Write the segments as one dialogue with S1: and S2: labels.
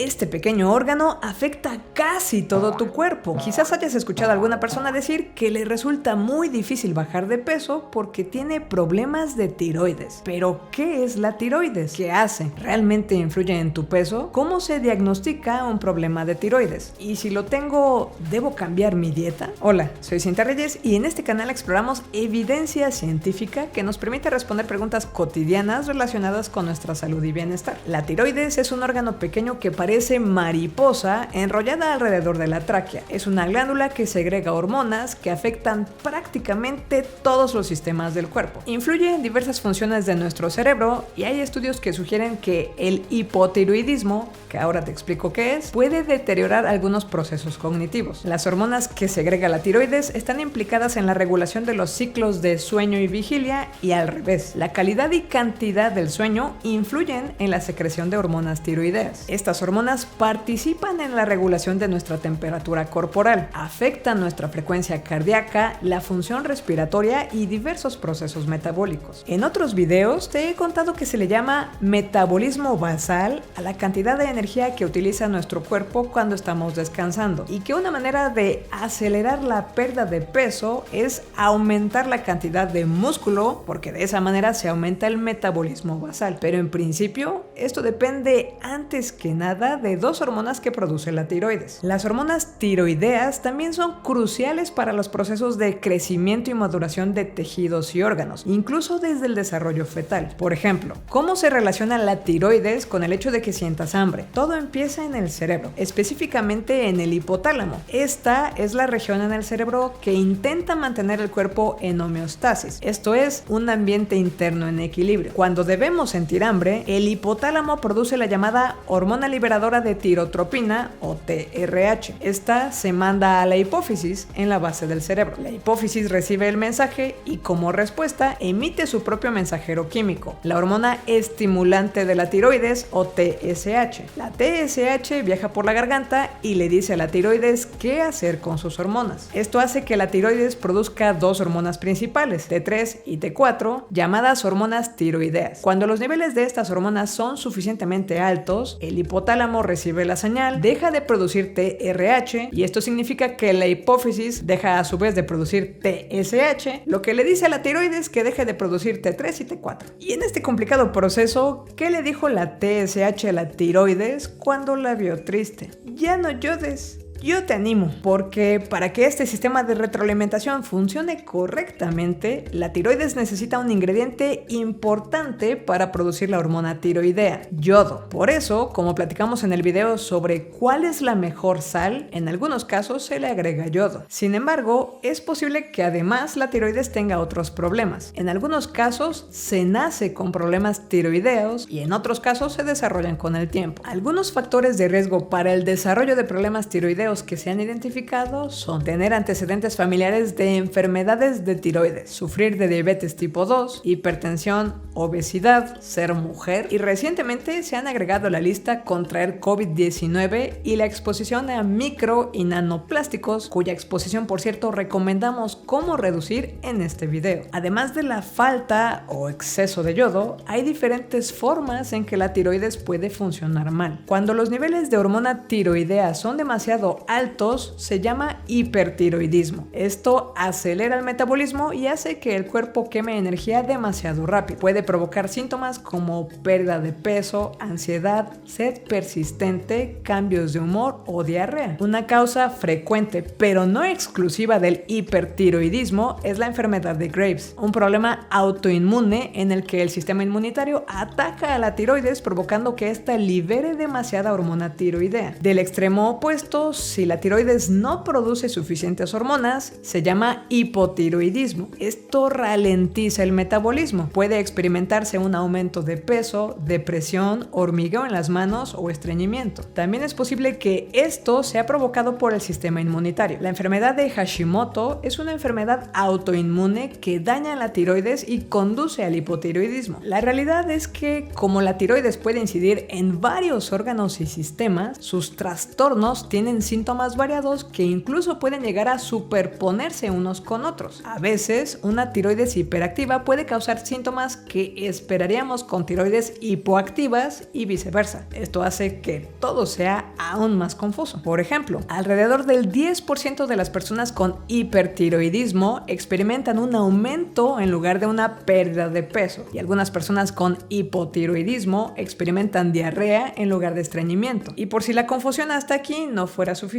S1: Este pequeño órgano afecta casi todo tu cuerpo. Quizás hayas escuchado a alguna persona decir que le resulta muy difícil bajar de peso porque tiene problemas de tiroides. Pero, ¿qué es la tiroides? ¿Qué hace? ¿Realmente influye en tu peso? ¿Cómo se diagnostica un problema de tiroides? Y si lo tengo, ¿debo cambiar mi dieta? Hola, soy Cintia Reyes y en este canal exploramos evidencia científica que nos permite responder preguntas cotidianas relacionadas con nuestra salud y bienestar. La tiroides es un órgano pequeño que parece mariposa enrollada alrededor de la tráquea. Es una glándula que segrega hormonas que afectan prácticamente todos los sistemas del cuerpo. Influye en diversas funciones de nuestro cerebro y hay estudios que sugieren que el hipotiroidismo, que ahora te explico qué es, puede deteriorar algunos procesos cognitivos. Las hormonas que segrega la tiroides están implicadas en la regulación de los ciclos de sueño y vigilia y al revés. La calidad y cantidad del sueño influyen en la secreción de hormonas tiroideas. Estas hormonas participan en la regulación de nuestra temperatura corporal, afectan nuestra frecuencia cardíaca, la función respiratoria y diversos procesos metabólicos. En otros videos te he contado que se le llama metabolismo basal a la cantidad de energía que utiliza nuestro cuerpo cuando estamos descansando y que una manera de acelerar la pérdida de peso es aumentar la cantidad de músculo porque de esa manera se aumenta el metabolismo basal. Pero en principio esto depende antes que nada de dos hormonas que produce la tiroides. Las hormonas tiroideas también son cruciales para los procesos de crecimiento y maduración de tejidos y órganos, incluso desde el desarrollo fetal. Por ejemplo, ¿cómo se relaciona la tiroides con el hecho de que sientas hambre? Todo empieza en el cerebro, específicamente en el hipotálamo. Esta es la región en el cerebro que intenta mantener el cuerpo en homeostasis, esto es, un ambiente interno en equilibrio. Cuando debemos sentir hambre, el hipotálamo produce la llamada hormona liberadora de tirotropina o TRH. Esta se manda a la hipófisis en la base del cerebro. La hipófisis recibe el mensaje y como respuesta emite su propio mensajero químico, la hormona estimulante de la tiroides o TSH. La TSH viaja por la garganta y le dice a la tiroides qué hacer con sus hormonas. Esto hace que la tiroides produzca dos hormonas principales, T3 y T4, llamadas hormonas tiroideas. Cuando los niveles de estas hormonas son suficientemente altos, el hipotálamo recibe la señal, deja de producir TRH y esto significa que la hipófisis deja a su vez de producir TSH, lo que le dice a la tiroides que deje de producir T3 y T4. Y en este complicado proceso, ¿qué le dijo la TSH a la tiroides cuando la vio triste? Ya no llores. Yo te animo, porque para que este sistema de retroalimentación funcione correctamente, la tiroides necesita un ingrediente importante para producir la hormona tiroidea, yodo. Por eso, como platicamos en el video sobre cuál es la mejor sal, en algunos casos se le agrega yodo. Sin embargo, es posible que además la tiroides tenga otros problemas. En algunos casos se nace con problemas tiroideos y en otros casos se desarrollan con el tiempo. Algunos factores de riesgo para el desarrollo de problemas tiroideos que se han identificado son tener antecedentes familiares de enfermedades de tiroides, sufrir de diabetes tipo 2, hipertensión, obesidad, ser mujer y recientemente se han agregado a la lista contraer COVID-19 y la exposición a micro y nanoplásticos, cuya exposición por cierto recomendamos cómo reducir en este video. Además de la falta o exceso de yodo, hay diferentes formas en que la tiroides puede funcionar mal. Cuando los niveles de hormona tiroidea son demasiado altos, se llama hipertiroidismo. Esto acelera el metabolismo y hace que el cuerpo queme energía demasiado rápido. Puede provocar síntomas como pérdida de peso, ansiedad, sed persistente, cambios de humor o diarrea. Una causa frecuente, pero no exclusiva del hipertiroidismo, es la enfermedad de Graves, un problema autoinmune en el que el sistema inmunitario ataca a la tiroides provocando que ésta libere demasiada hormona tiroidea. Del extremo opuesto, si la tiroides no produce suficientes hormonas, se llama hipotiroidismo. Esto ralentiza el metabolismo. Puede experimentarse un aumento de peso, depresión, hormigueo en las manos o estreñimiento. También es posible que esto sea provocado por el sistema inmunitario. La enfermedad de Hashimoto es una enfermedad autoinmune que daña la tiroides y conduce al hipotiroidismo. La realidad es que, como la tiroides puede incidir en varios órganos y sistemas, sus trastornos tienen síntomas síntomas variados que incluso pueden llegar a superponerse unos con otros. A veces, una tiroides hiperactiva puede causar síntomas que esperaríamos con tiroides hipoactivas y viceversa. Esto hace que todo sea aún más confuso. Por ejemplo, alrededor del 10% de las personas con hipertiroidismo experimentan un aumento en lugar de una pérdida de peso, y algunas personas con hipotiroidismo experimentan diarrea en lugar de estreñimiento. Y por si la confusión hasta aquí no fuera suficiente,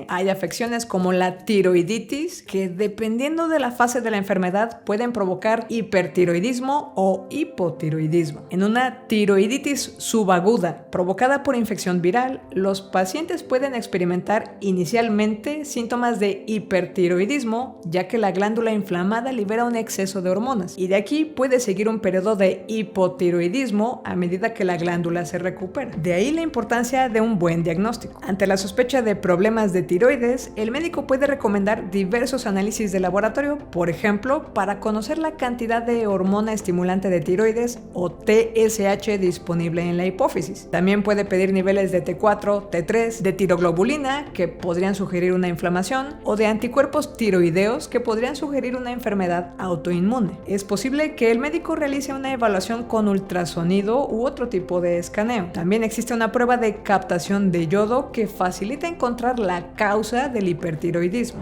S1: hay afecciones como la tiroiditis que, dependiendo de la fase de la enfermedad, pueden provocar hipertiroidismo o hipotiroidismo. En una tiroiditis subaguda provocada por infección viral, los pacientes pueden experimentar inicialmente síntomas de hipertiroidismo, ya que la glándula inflamada libera un exceso de hormonas, y de aquí puede seguir un periodo de hipotiroidismo a medida que la glándula se recupera. De ahí la importancia de un buen diagnóstico. Ante la sospecha de problemas de tiroides, el médico puede recomendar diversos análisis de laboratorio, por ejemplo, para conocer la cantidad de hormona estimulante de tiroides o TSH disponible en la hipófisis. También puede pedir niveles de T4, T3, de tiroglobulina, que podrían sugerir una inflamación, o de anticuerpos tiroideos, que podrían sugerir una enfermedad autoinmune. Es posible que el médico realice una evaluación con ultrasonido u otro tipo de escaneo. También existe una prueba de captación de yodo que facilita encontrar la causa del hipertiroidismo.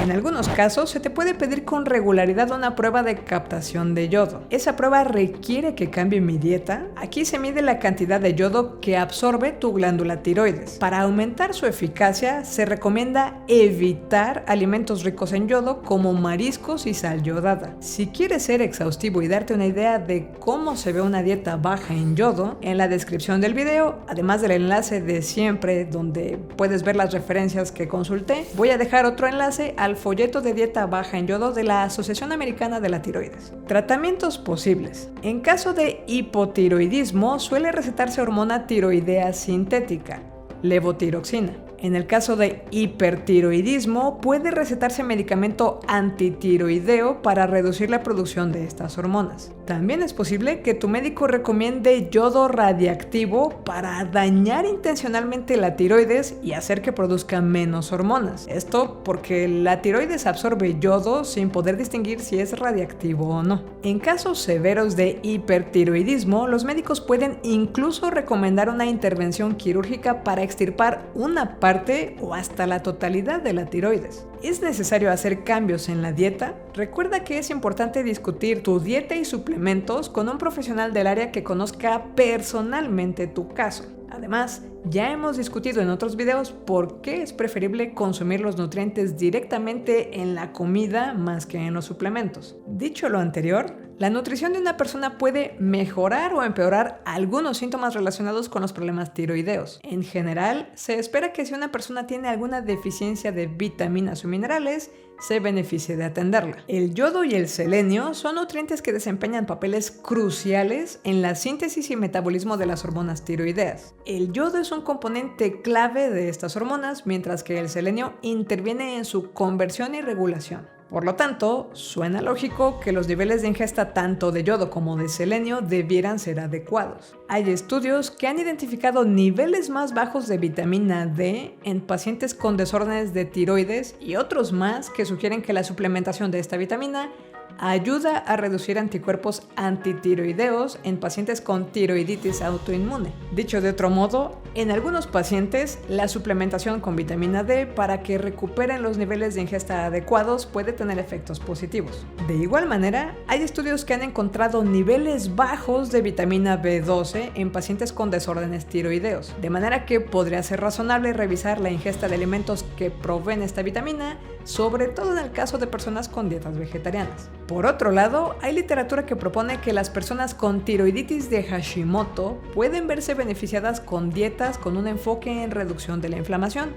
S1: En algunos casos se te puede pedir con regularidad una prueba de captación de yodo. ¿Esa prueba requiere que cambie mi dieta? Aquí se mide la cantidad de yodo que absorbe tu glándula tiroides. Para aumentar su eficacia, se recomienda evitar alimentos ricos en yodo como mariscos y sal yodada. Si quieres ser exhaustivo y darte una idea de cómo se ve una dieta baja en yodo, en la descripción del video, además del enlace de siempre donde puedes ver las referencias que consulté, voy a dejar otro enlace al folleto de dieta baja en yodo de la Asociación Americana de la Tiroides. Tratamientos posibles. En caso de hipotiroidismo, suele recetarse hormona tiroidea sintética, levotiroxina. En el caso de hipertiroidismo, puede recetarse medicamento antitiroideo para reducir la producción de estas hormonas. También es posible que tu médico recomiende yodo radiactivo para dañar intencionalmente la tiroides y hacer que produzca menos hormonas. Esto porque la tiroides absorbe yodo sin poder distinguir si es radiactivo o no. En casos severos de hipertiroidismo, los médicos pueden incluso recomendar una intervención quirúrgica para extirpar una parte o hasta la totalidad de la tiroides. ¿Es necesario hacer cambios en la dieta? Recuerda que es importante discutir tu dieta y suplementos con un profesional del área que conozca personalmente tu caso. Además, ya hemos discutido en otros videos por qué es preferible consumir los nutrientes directamente en la comida más que en los suplementos. Dicho lo anterior, la nutrición de una persona puede mejorar o empeorar algunos síntomas relacionados con los problemas tiroideos. En general, se espera que si una persona tiene alguna deficiencia de vitaminas o minerales, se beneficie de atenderla. El yodo y el selenio son nutrientes que desempeñan papeles cruciales en la síntesis y metabolismo de las hormonas tiroideas. El yodo es un componente clave de estas hormonas, mientras que el selenio interviene en su conversión y regulación. Por lo tanto, suena lógico que los niveles de ingesta tanto de yodo como de selenio debieran ser adecuados. Hay estudios que han identificado niveles más bajos de vitamina D en pacientes con desórdenes de tiroides y otros más que sugieren que la suplementación de esta vitamina ayuda a reducir anticuerpos antitiroideos en pacientes con tiroiditis autoinmune. Dicho de otro modo, en algunos pacientes, la suplementación con vitamina D para que recuperen los niveles de ingesta adecuados puede tener efectos positivos. De igual manera, hay estudios que han encontrado niveles bajos de vitamina B12 en pacientes con desórdenes tiroideos, de manera que podría ser razonable revisar la ingesta de alimentos que proveen esta vitamina, sobre todo en el caso de personas con dietas vegetarianas. Por otro lado, hay literatura que propone que las personas con tiroiditis de Hashimoto pueden verse beneficiadas con dietas con un enfoque en reducción de la inflamación,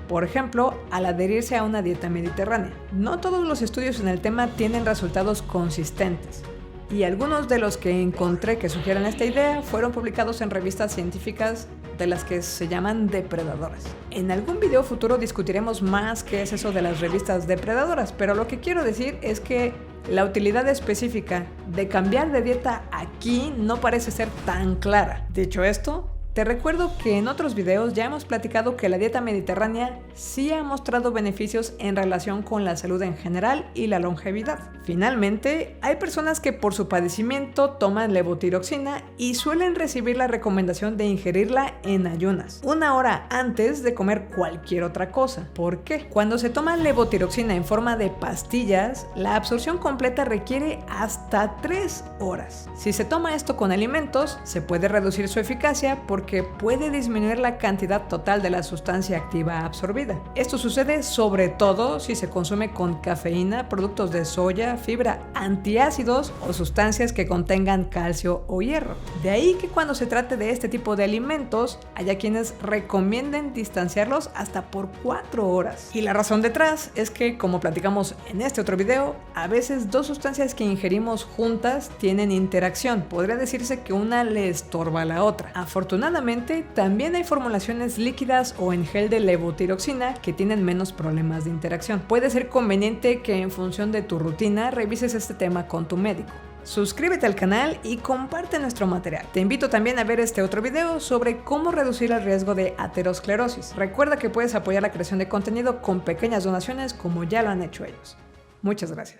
S1: por ejemplo, al adherirse a una dieta mediterránea. No todos los estudios en el tema tienen resultados consistentes, y algunos de los que encontré que sugieren esta idea fueron publicados en revistas científicas de las que se llaman depredadoras. En algún video futuro discutiremos más qué es eso de las revistas depredadoras, pero lo que quiero decir es que la utilidad específica de cambiar de dieta aquí no parece ser tan clara. Dicho esto, Te recuerdo que en otros videos ya hemos platicado que la dieta mediterránea sí ha mostrado beneficios en relación con la salud en general y la longevidad. Finalmente, hay personas que por su padecimiento toman levotiroxina y suelen recibir la recomendación de ingerirla en ayunas, 1 hora antes de comer cualquier otra cosa. ¿Por qué? Cuando se toma levotiroxina en forma de pastillas, la absorción completa requiere hasta 3 horas. Si se toma esto con alimentos, se puede reducir su eficacia porque puede disminuir la cantidad total de la sustancia activa absorbida. Esto sucede sobre todo si se consume con cafeína, productos de soya, fibra, antiácidos o sustancias que contengan calcio o hierro. De ahí que cuando se trate de este tipo de alimentos, haya quienes recomienden distanciarlos hasta por 4 horas. Y la razón detrás es que, como platicamos en este otro video, a veces dos sustancias que ingerimos juntas tienen interacción. Podría decirse que una le estorba a la otra. Afortunadamente, también hay formulaciones líquidas o en gel de levotiroxina que tienen menos problemas de interacción. Puede ser conveniente que en función de tu rutina revises este tema con tu médico. Suscríbete al canal y comparte nuestro material. Te invito también a ver este otro video sobre cómo reducir el riesgo de aterosclerosis. Recuerda que puedes apoyar la creación de contenido con pequeñas donaciones como ya lo han hecho ellos. Muchas gracias.